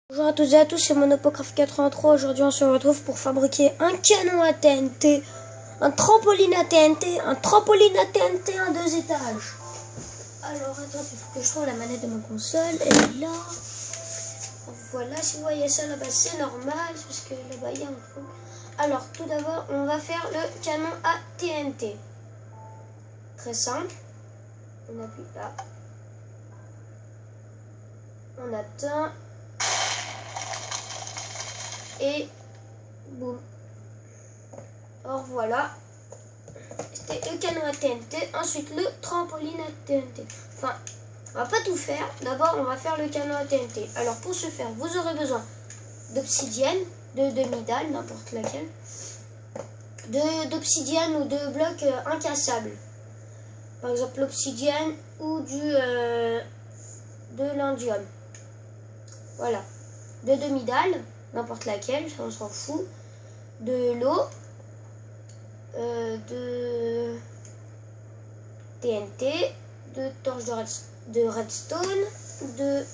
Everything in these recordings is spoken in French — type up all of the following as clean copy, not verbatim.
Bonjour à toutes et à tous, c'est Monopocraft83. Aujourd'hui, on se retrouve pour fabriquer un canon à TNT, un trampoline à TNT, un trampoline à TNT en 2 étages. Alors, attends, il faut que je trouve la manette de ma console. Elle est là. Voilà, si vous voyez ça là-bas, c'est normal, parce que là-bas, il y a un truc. Alors, tout d'abord, on va faire le canon à TNT. Très simple. On appuie là. On attend. Et boum. Or voilà, c'était le canon à TNT. Ensuite le trampoline à TNT. Enfin, on va pas tout faire. D'abord on va faire le canon à TNT. Alors pour ce faire, vous aurez besoin d'obsidienne, de demi-dalle, n'importe laquelle, d'obsidienne ou de blocs incassables. Par exemple l'obsidienne ou de l'indium. Voilà. De demi-dalle, n'importe laquelle, ça on s'en fout. De l'eau. De TNT, de torches de redstone, de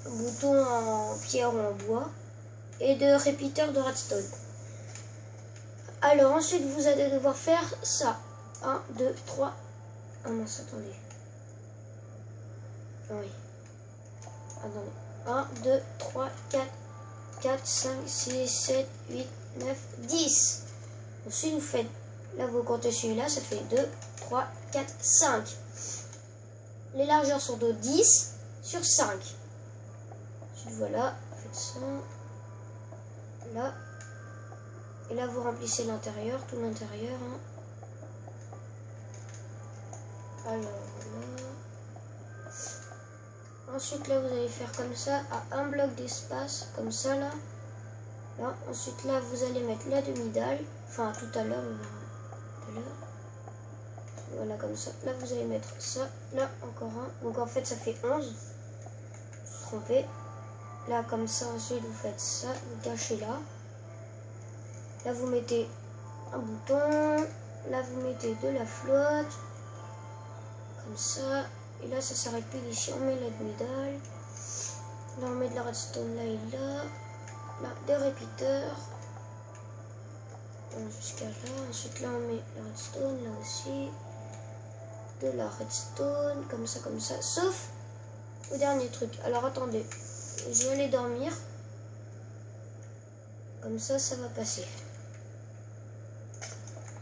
boutons en pierre ou en bois et de repeaters de redstone. Alors ensuite vous allez devoir faire ça. 1, 2, 3. Ah mince, attendez. Oui. Attendez. 1, 2, 3, 4, 5, 6, 7, 8, 9, 10. Ensuite vous faites. Là, vous comptez celui-là, ça fait 2, 3, 4, 5. Les largeurs sont de 10 sur 5. Ensuite, voilà, vous faites ça. Là. Et là, vous remplissez l'intérieur, tout l'intérieur. Hein. Alors, là. Ensuite, là, vous allez faire comme ça, à un bloc d'espace, comme ça, là. Là. Ensuite, là, vous allez mettre la demi-dalle. Enfin, tout à l'heure, voilà, comme ça. Là, vous allez mettre ça. Là, encore un. Donc, en fait, ça fait 11. Je me suis trompé. Là, comme ça, ensuite, vous faites ça. Vous cachez là. Là, vous mettez un bouton. Là, vous mettez de la flotte. Comme ça. Et là, ça s'arrête plus ici. On met la demi-dalle. Là, on met de la redstone là et là. Là, des repeaters. Jusqu'à là. Ensuite, là, on met la redstone. Là aussi. De la redstone, comme ça, sauf au dernier truc. Alors attendez, je vais aller dormir. Comme ça, ça va passer.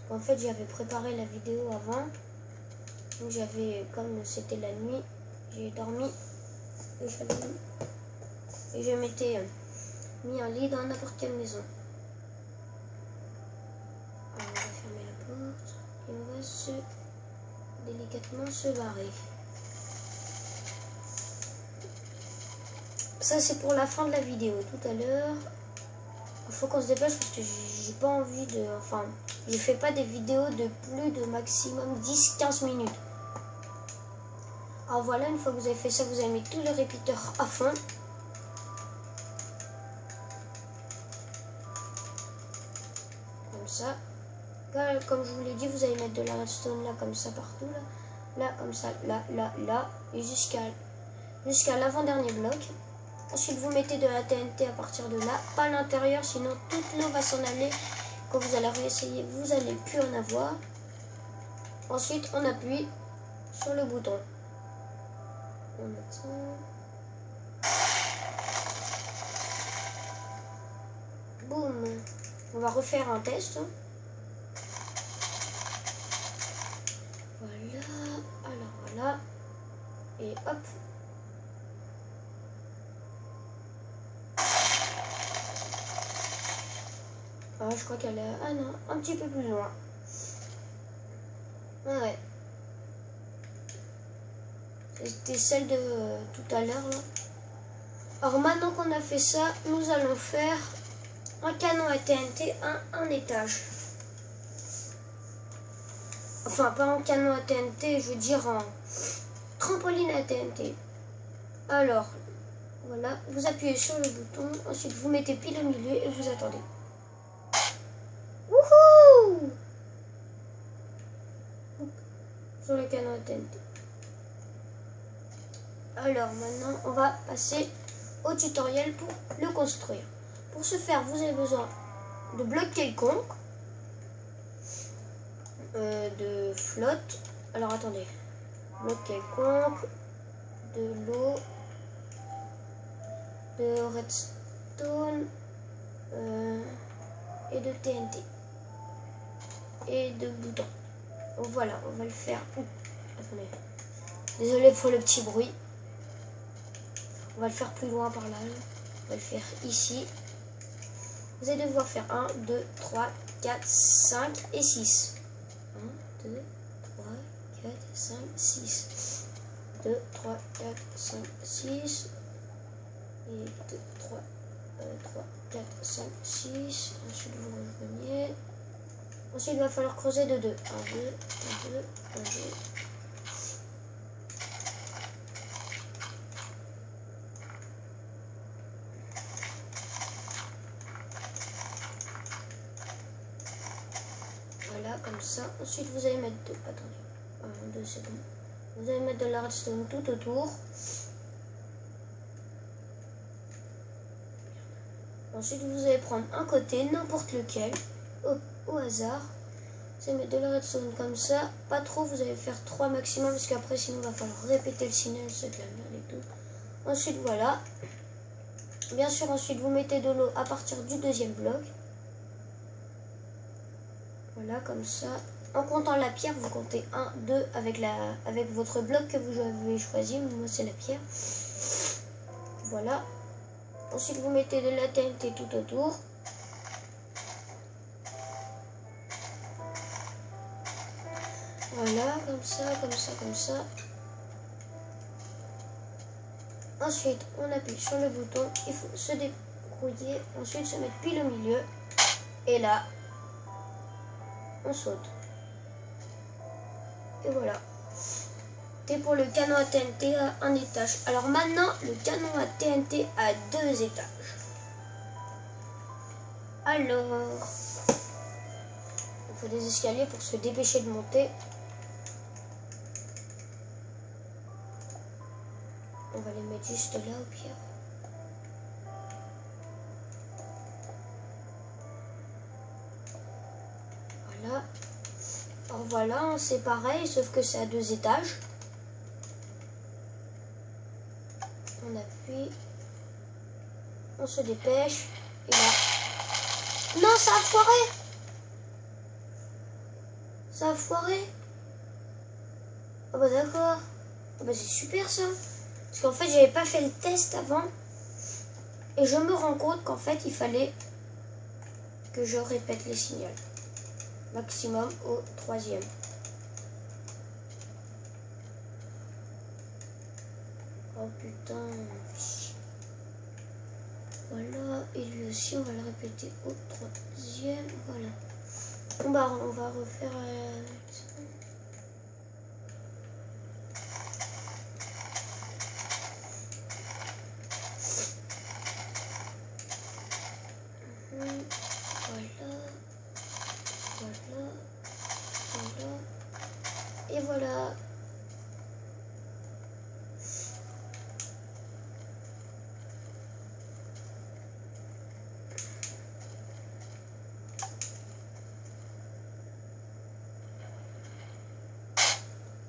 En fait, j'avais préparé la vidéo avant. Donc j'avais, comme c'était la nuit, j'ai dormi et je m'étais mis un lit dans n'importe quelle maison. Alors on va fermer la porte et on va se délicatement se barrer. Ça c'est pour la fin de la vidéo. Tout à l'heure, il faut qu'on se dépêche parce que j'ai pas envie de... Enfin, je fais pas des vidéos de plus de maximum 10-15 minutes. Alors voilà, une fois que vous avez fait ça, vous avez mis tous les repeaters à fond. Comme ça. Là, comme je vous l'ai dit, vous allez mettre de la redstone là, comme ça, partout. Là comme ça, là. Et jusqu'à l'avant-dernier bloc. Ensuite, vous mettez de la TNT à partir de là. Pas à l'intérieur, sinon toute l'eau va s'en aller. Quand vous allez réessayer, vous n'allez plus en avoir. Ensuite, on appuie sur le bouton. On attend. Boum. On va refaire un test. Voilà. Alors voilà. Et hop. Ah, je crois qu'elle est... Ah non, un petit peu plus loin. Ouais. C'était celle de tout à l'heure, là. Alors maintenant qu'on a fait ça, nous allons faire un canon à TNT à un étage. Enfin, pas un canon à TNT, je veux dire en trampoline à TNT. Alors, voilà, vous appuyez sur le bouton, ensuite vous mettez pile au milieu et vous attendez. Wouhou! Sur le canon à TNT. Alors maintenant, on va passer au tutoriel pour le construire. Pour ce faire, vous avez besoin de blocs quelconques, de flotte. Alors attendez, bloc quelconque, de l'eau, de redstone et de TNT et de boutons. Donc voilà, on va le faire. Attendez, désolé pour le petit bruit. On va le faire plus loin par là. On va le faire ici. Vous allez devoir faire 1, 2, 3, 4, 5 et 6. 1, 2, 3, 4, 5, 6. 2, 3, 4, 5, 6. Et 2, 3, 3, 4, 5, 6. Ensuite, vous rejoignez. Ensuite, il va falloir creuser de 2. 1, 2, 1, 2, 1, 2. Voilà, comme ça. Ensuite, vous allez mettre de... Attendez. 1, 2, c'est bon. Vous allez mettre de la redstone tout autour. Ensuite, vous allez prendre un côté, n'importe lequel, au hasard. Vous allez mettre de la redstone comme ça. Pas trop, vous allez faire 3 maximum, parce qu'après, sinon, il va falloir répéter le signal, c'est de la merde et tout. Ensuite, voilà. Bien sûr, ensuite, vous mettez de l'eau à partir du deuxième bloc. Voilà, comme ça. En comptant la pierre, vous comptez 1, 2 avec votre bloc que vous avez choisi. Moi, c'est la pierre. Voilà. Ensuite, vous mettez de la TNT tout autour. Voilà, comme ça, comme ça, comme ça. Ensuite, on appuie sur le bouton. Il faut se débrouiller. Ensuite, se mettre pile au milieu. Et là, on saute. Et voilà. C'est pour le canon à TNT à un étage. Alors maintenant, le canon à TNT a 2 étages. Alors, il faut des escaliers pour se dépêcher de monter. On va les mettre juste là au pire. Voilà. Alors voilà, c'est pareil, sauf que c'est à 2 étages. On appuie. On se dépêche. Et là... Non, ça a foiré! Ça a foiré! Ah bah d'accord. Ah bah c'est super ça. Parce qu'en fait, j'avais pas fait le test avant. Et je me rends compte qu'en fait, il fallait que je répète les signaux. Maximum au 3e. Oh putain. Voilà. Et lui aussi, on va le répéter au 3e. Voilà. Bon bah, on va refaire... Et voilà.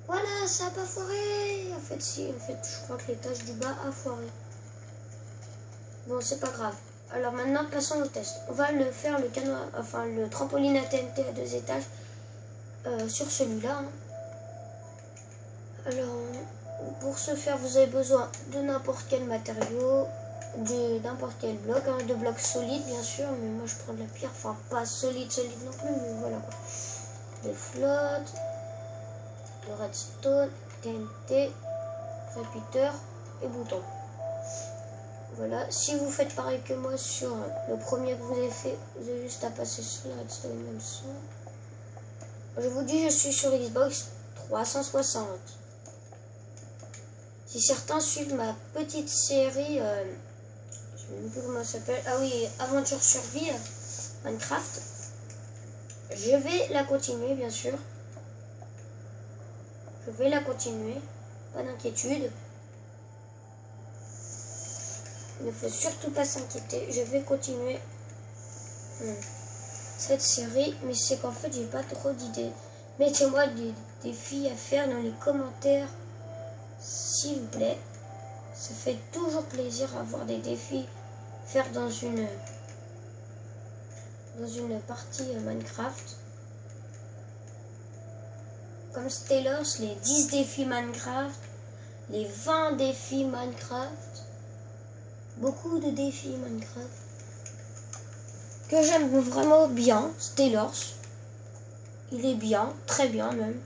Voilà, ça a pas foiré. En fait, si, en fait, je crois que l'étage du bas a foiré. Bon, c'est pas grave. Alors maintenant, passons au test. On va le faire, le canon, enfin le trampoline à TNT à 2 étages sur celui-là. Hein. Alors, pour ce faire, vous avez besoin de n'importe quel matériau, de n'importe quel bloc, hein, de blocs solides bien sûr, mais moi je prends de la pierre, enfin pas solide non plus, mais voilà quoi. Des flottes, de redstone, TNT, repeater et boutons. Voilà, si vous faites pareil que moi sur le premier que vous avez fait, vous avez juste à passer sur la redstone comme ça. Je vous dis, je suis sur Xbox 360. Si certains suivent ma petite série, je ne sais même plus comment ça s'appelle, ah oui, Aventure Survie, Minecraft, je vais la continuer bien sûr. Je vais la continuer, pas d'inquiétude. Il ne faut surtout pas s'inquiéter. Je vais continuer cette série. Mais c'est qu'en fait, j'ai pas trop d'idées. Mettez-moi des défis à faire dans les commentaires, s'il vous plaît. Ça fait toujours plaisir à avoir des défis à faire dans une partie Minecraft. Comme Stellars, les 10 défis Minecraft, les 20 défis Minecraft. Beaucoup de défis Minecraft que j'aime vraiment bien. Stellars, il est bien, très bien même.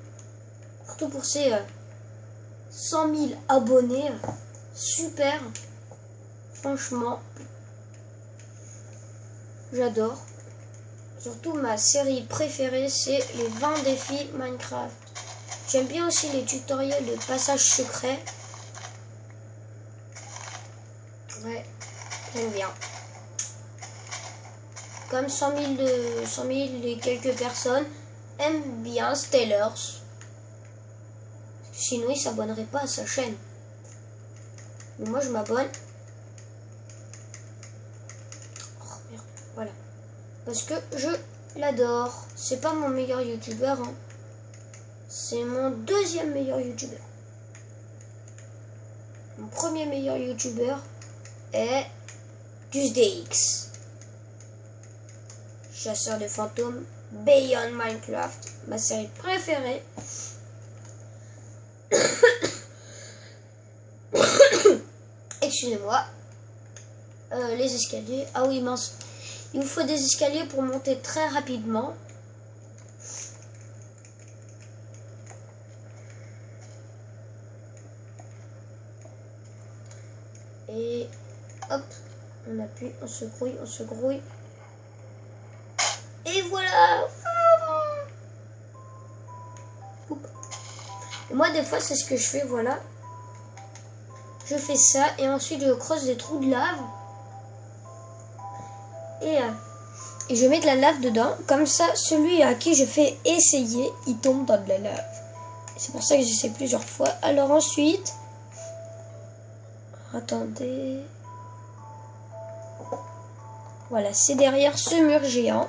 Surtout pour ses 100 000 abonnés. Super. Franchement, j'adore. Surtout ma série préférée, c'est les 20 défis Minecraft. J'aime bien aussi les tutoriels de passage secret. Ouais, j'aime bien. Comme 100 000 et quelques personnes aiment bien Stellars. Sinon, ils ne s'abonneraient pas à sa chaîne. Mais moi, je m'abonne. Oh merde, voilà. Parce que je l'adore. C'est pas mon meilleur youtubeur. Hein. C'est mon deuxième meilleur youtubeur. Mon premier meilleur youtubeur est DusDX. Chasseur de fantômes, Beyond Minecraft, ma série préférée. Excusez-moi. Les escaliers. Ah oui, mince. Il vous faut des escaliers pour monter très rapidement. Et hop, on appuie, on se grouille, on se grouille. Et voilà. Et moi, des fois, c'est ce que je fais, voilà. Je fais ça et ensuite je creuse des trous de lave. Et je mets de la lave dedans. Comme ça, celui à qui je fais essayer, il tombe dans de la lave. C'est pour ça que j'essaie plusieurs fois. Alors ensuite... Attendez... Voilà, c'est derrière ce mur géant.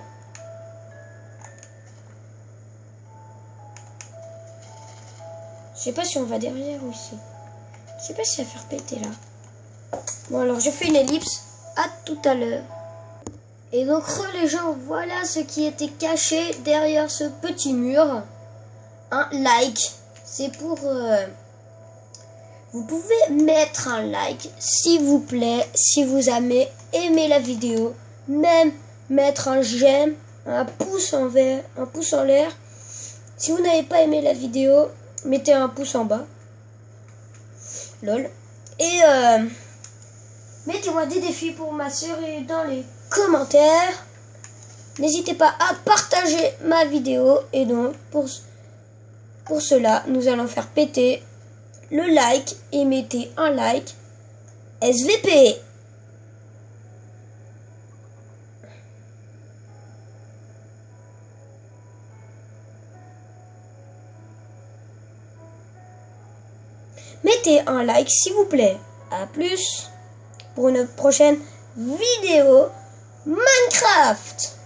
Je sais pas si on va derrière ou ici. Je sais pas si ça va faire péter là. Bon alors je fais une ellipse. À tout à l'heure. Et donc les gens, voilà ce qui était caché derrière ce petit mur. Un like. C'est pour... Vous pouvez mettre un like s'il vous plaît. Si vous avez aimé la vidéo. Même mettre un j'aime. Un pouce en l'air. Si vous n'avez pas aimé la vidéo, mettez un pouce en bas. Lol. Et mettez-moi des défis pour ma série dans les commentaires. N'hésitez pas à partager ma vidéo. Et donc, pour cela, nous allons faire péter le like. Et mettez un like. SVP. Mettez un like s'il vous plaît. A plus pour une prochaine vidéo Minecraft.